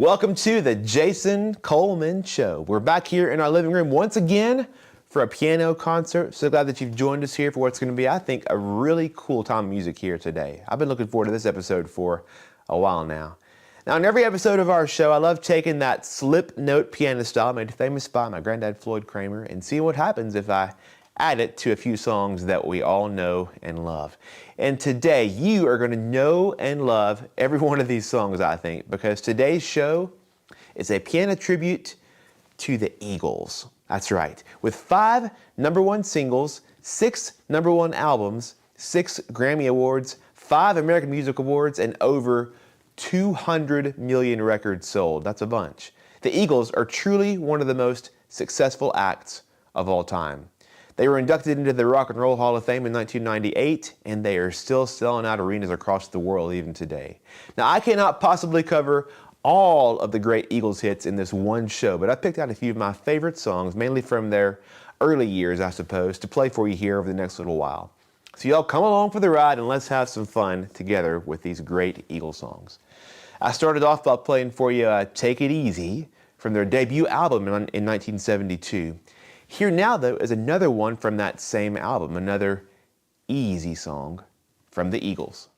Welcome to the Jason Coleman Show. We're back here in our living room once again for a piano concert. So glad that you've joined us here for what's going to be, I think, a really cool time of music here today. I've been looking forward to this episode for a while now. Now, in every episode of our show, I love taking that slip note piano style made famous by my granddad Floyd Cramer and seeing what happens if I add it to a few songs that we all know and love. And today, you are going to know and love every one of these songs, I think, because today's show is a piano tribute to the Eagles. That's right. With 5 #1 singles, 6 #1 albums, 6 Grammy Awards, 5 American Music Awards, and over 200 million records sold. That's a bunch. The Eagles are truly one of the most successful acts of all time. They were inducted into the Rock and Roll Hall of Fame in 1998, and they are still selling out arenas across the world even today. Now, I cannot possibly cover all of the great Eagles hits in this one show, but I picked out a few of my favorite songs, mainly from their early years, I suppose, to play for you here over the next little while. So y'all come along for the ride and let's have some fun together with these great Eagles songs. I started off by playing for you Take It Easy from their debut album in 1972. Here now, though, is another one from that same album, another easy song from the Eagles.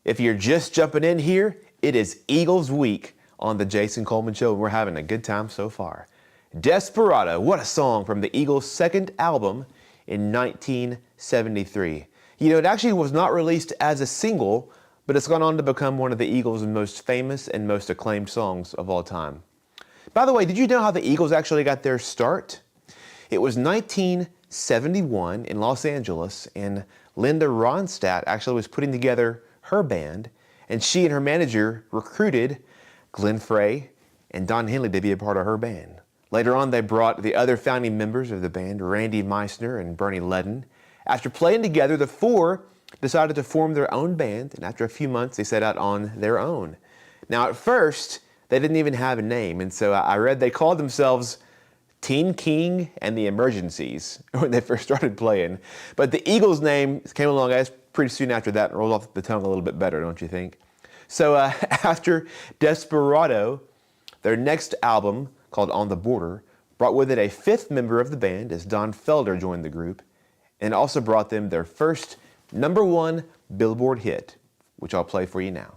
If you're just jumping in here, it is Eagles week on the Jason Coleman Show, and we're having a good time so far. Desperado, what a song from the Eagles' second album in 1973. You know, it actually was not released as a single, but it's gone on to become one of the Eagles' most famous and most acclaimed songs of all time. By the way, did you know how the Eagles actually got their start? It was 1971 in Los Angeles, and Linda Ronstadt actually was putting together her band, and she and her manager recruited Glenn Frey and Don Henley to be a part of her band. Later on, they brought the other founding members of the band, Randy Meisner and Bernie Ledden. After playing together, the four decided to form their own band, and after a few months, they set out on their own. Now, at first, they didn't even have a name, and so I read they called themselves Teen King and the Emergencies when they first started playing. But the Eagles name came along, guys, pretty soon after that and rolled off the tongue a little bit better, don't you think? So after Desperado, their next album, called On the Border, brought with it a fifth member of the band as Don Felder joined the group, and also brought them their first #1 Billboard hit, which I'll play for you now.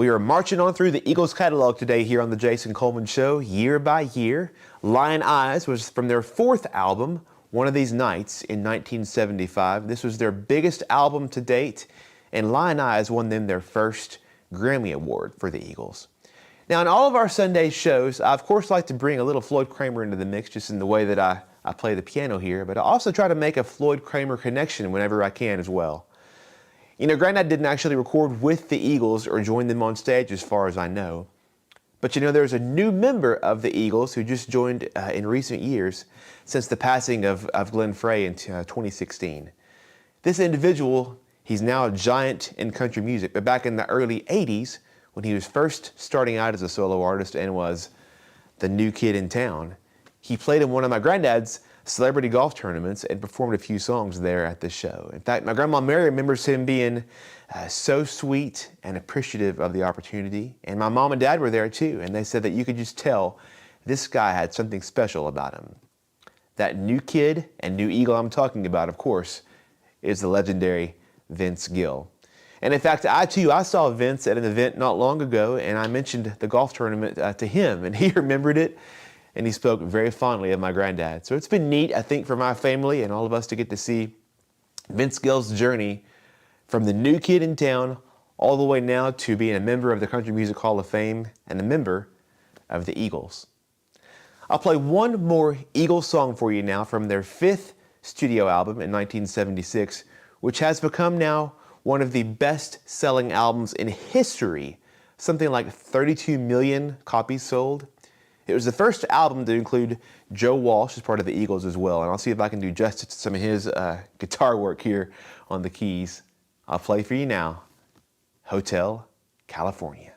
We are marching on through the Eagles catalog today here on the Jason Coleman Show, year by year. Lion Eyes was from their fourth album, One of These Nights, in 1975. This was their biggest album to date, and Lion Eyes won them their first Grammy Award for the Eagles. Now, in all of our Sunday shows, I of course like to bring a little Floyd Cramer into the mix, just in the way that I play the piano here, but I also try to make a Floyd Cramer connection whenever I can as well. You know, Granddad didn't actually record with the Eagles or join them on stage as far as I know. But you know, there's a new member of the Eagles who just joined in recent years since the passing of Glenn Frey in 2016. This individual, he's now a giant in country music, but back in the early 80s, when he was first starting out as a solo artist and was the new kid in town, he played in one of my granddad's celebrity golf tournaments and performed a few songs there at the show. In fact, my grandma Mary remembers him being so sweet and appreciative of the opportunity. And my mom and dad were there too, and they said that you could just tell this guy had something special about him. That new kid and new Eagle I'm talking about, of course, is the legendary Vince Gill. And in fact, I saw Vince at an event not long ago, and I mentioned the golf tournament to him, and he remembered it. And he spoke very fondly of my granddad. So it's been neat, I think, for my family and all of us to get to see Vince Gill's journey from the new kid in town all the way now to being a member of the Country Music Hall of Fame and a member of the Eagles. I'll play one more Eagles song for you now from their fifth studio album in 1976, which has become now one of the best-selling albums in history, something like 32 million copies sold. It was the first album to include Joe Walsh as part of the Eagles as well, and I'll see if I can do justice to some of his guitar work here on the keys. I'll play for you now, Hotel California.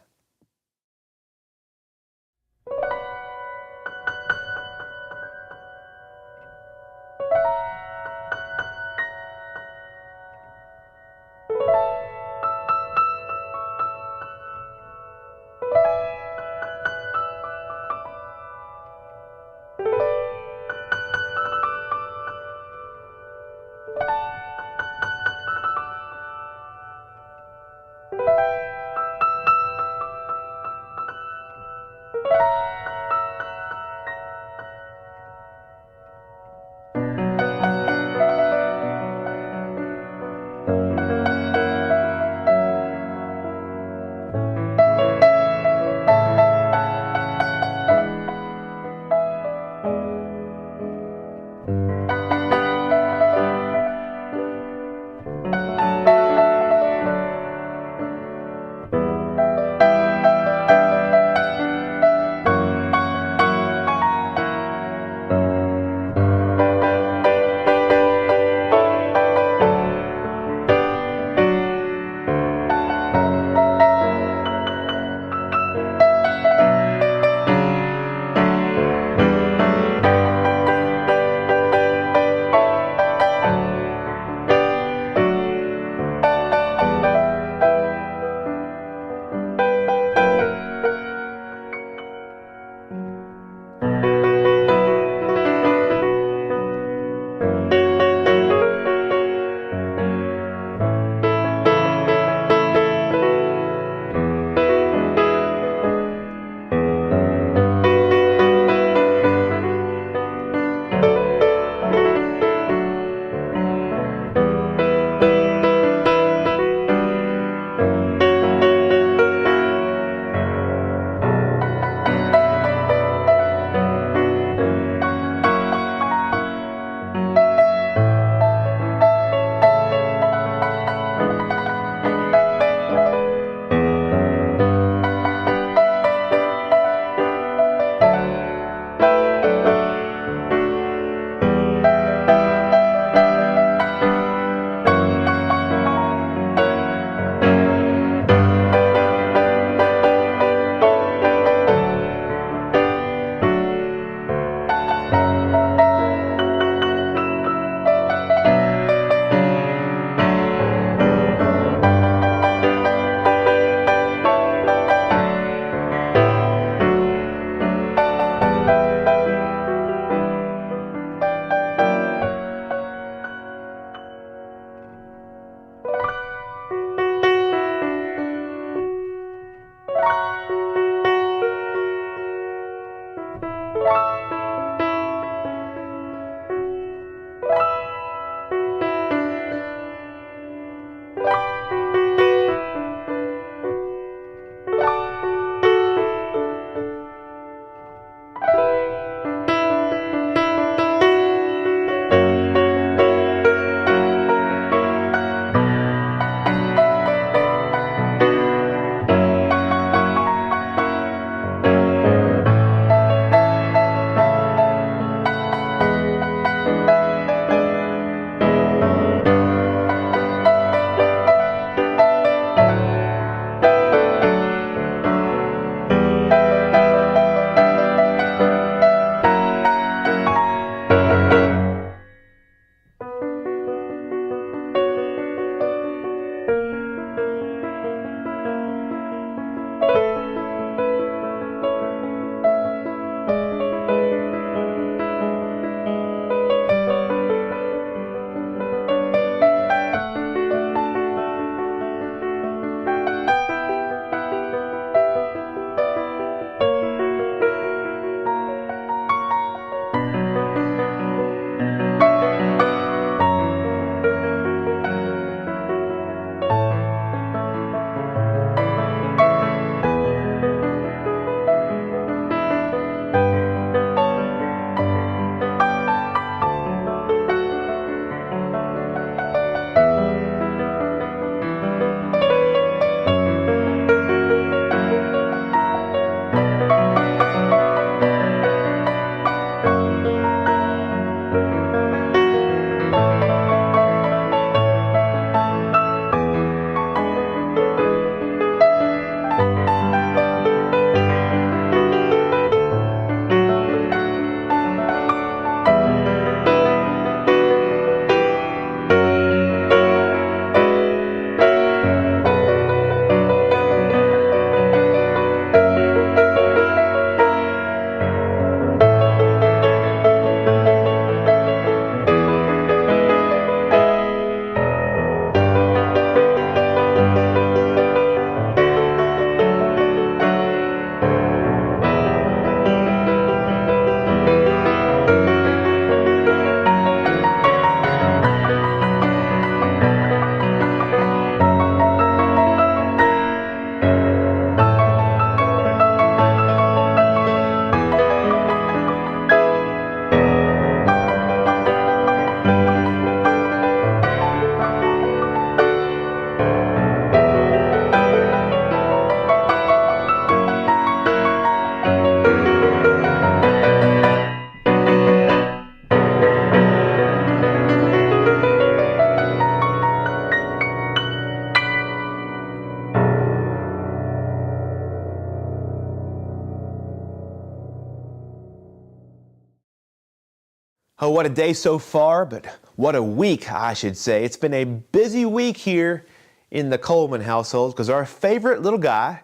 Oh, what a day so far, but what a week, I should say. It's been a busy week here in the Coleman household because our favorite little guy,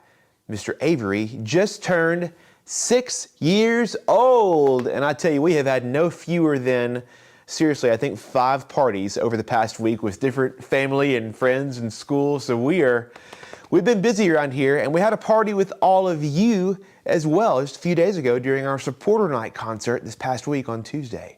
Mr. Avery, just turned 6 years old. And I tell you, we have had no fewer than, seriously, I think 5 parties over the past week with different family and friends and school. So we've been busy around here, and we had a party with all of you as well just a few days ago during our supporter night concert this past week on Tuesday.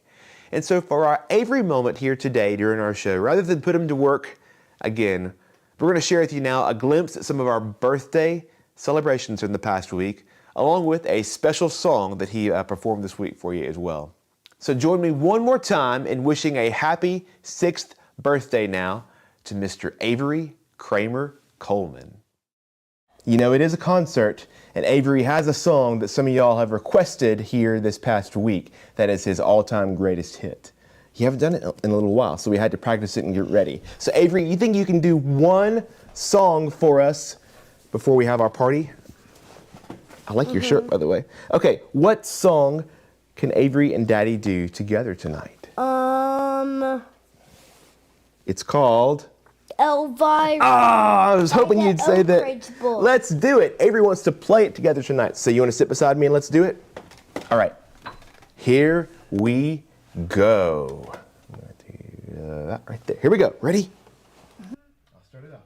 And so for our Avery moment here today during our show, rather than put him to work again, we're going to share with you now a glimpse at some of our birthday celebrations in the past week, along with a special song that he performed this week for you as well. So join me one more time in wishing a happy 6th birthday now to Mr. Avery Cramer Coleman. You know, it is a concert, and Avery has a song that some of y'all have requested here this past week that is his all-time greatest hit. You haven't done it in a little while, so we had to practice it and get ready. So Avery, you think you can do one song for us before we have our party? I like your shirt, by the way. Okay, what song can Avery and Daddy do together tonight? It's called... Elvira. I was hoping you'd say that. Let's do it. Avery wants to play it together tonight. So you want to sit beside me and let's do it? All right. Here we go. I'm going to do that right there. Here we go. Ready? I'll start it off.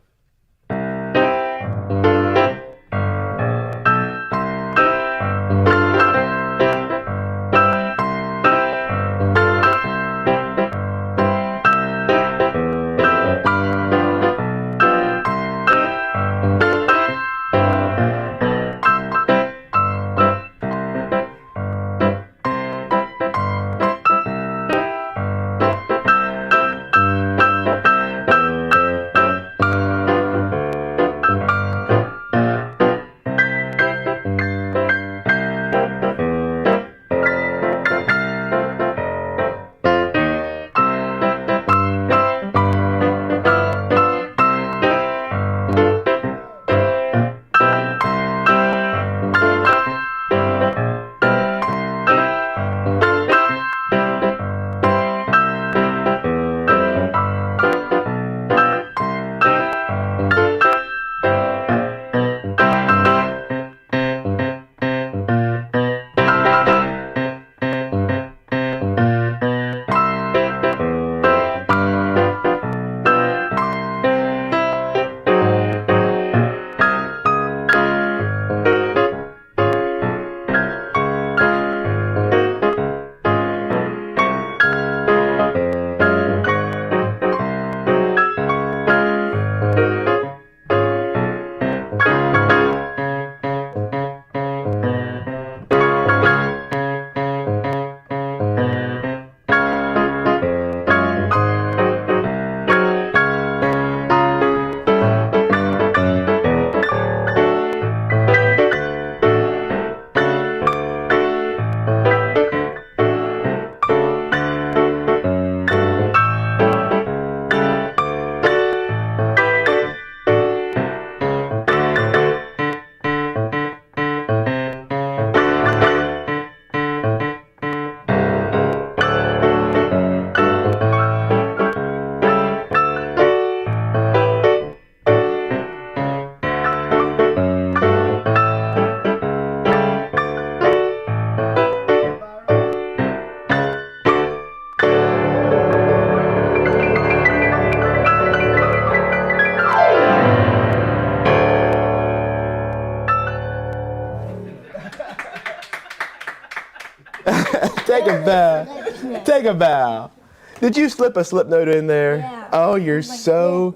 Take a bow. Take a bow. Did you slip a slip note in there? Yeah. Oh, you're so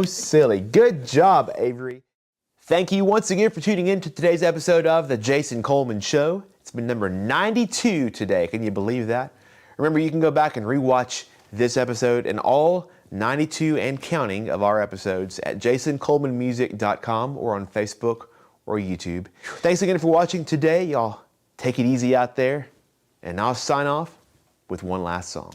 silly. Good job, Avery. Thank you once again for tuning in to today's episode of The Jason Coleman Show. It's been number 92 today. Can you believe that? Remember, you can go back and rewatch this episode and all 92 and counting of our episodes at jasoncolemanmusic.com or on Facebook or YouTube. Thanks again for watching today. Y'all take it easy out there, and I'll sign off with one last song.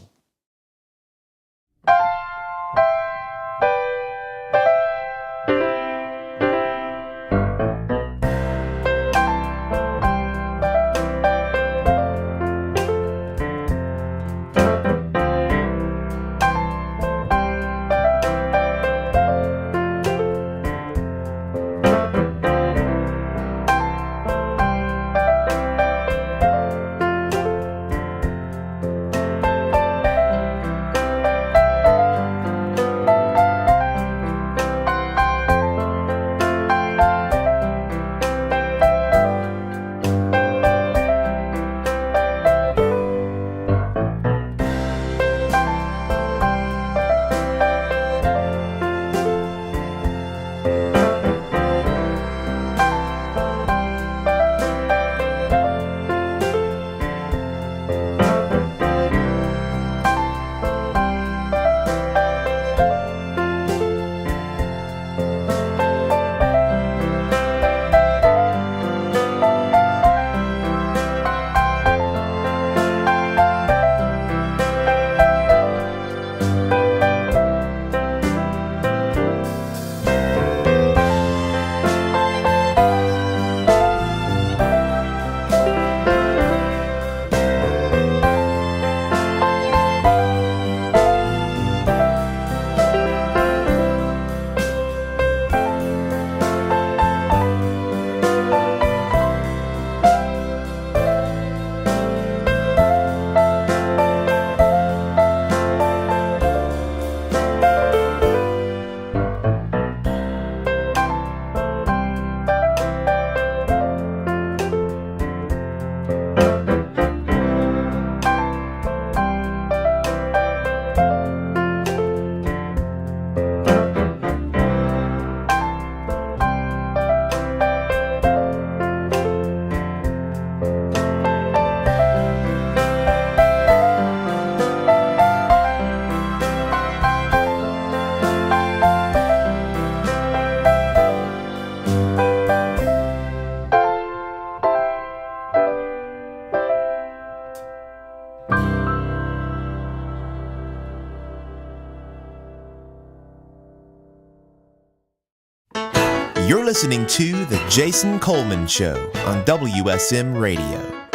You're listening to The Jason Coleman Show on WSM Radio.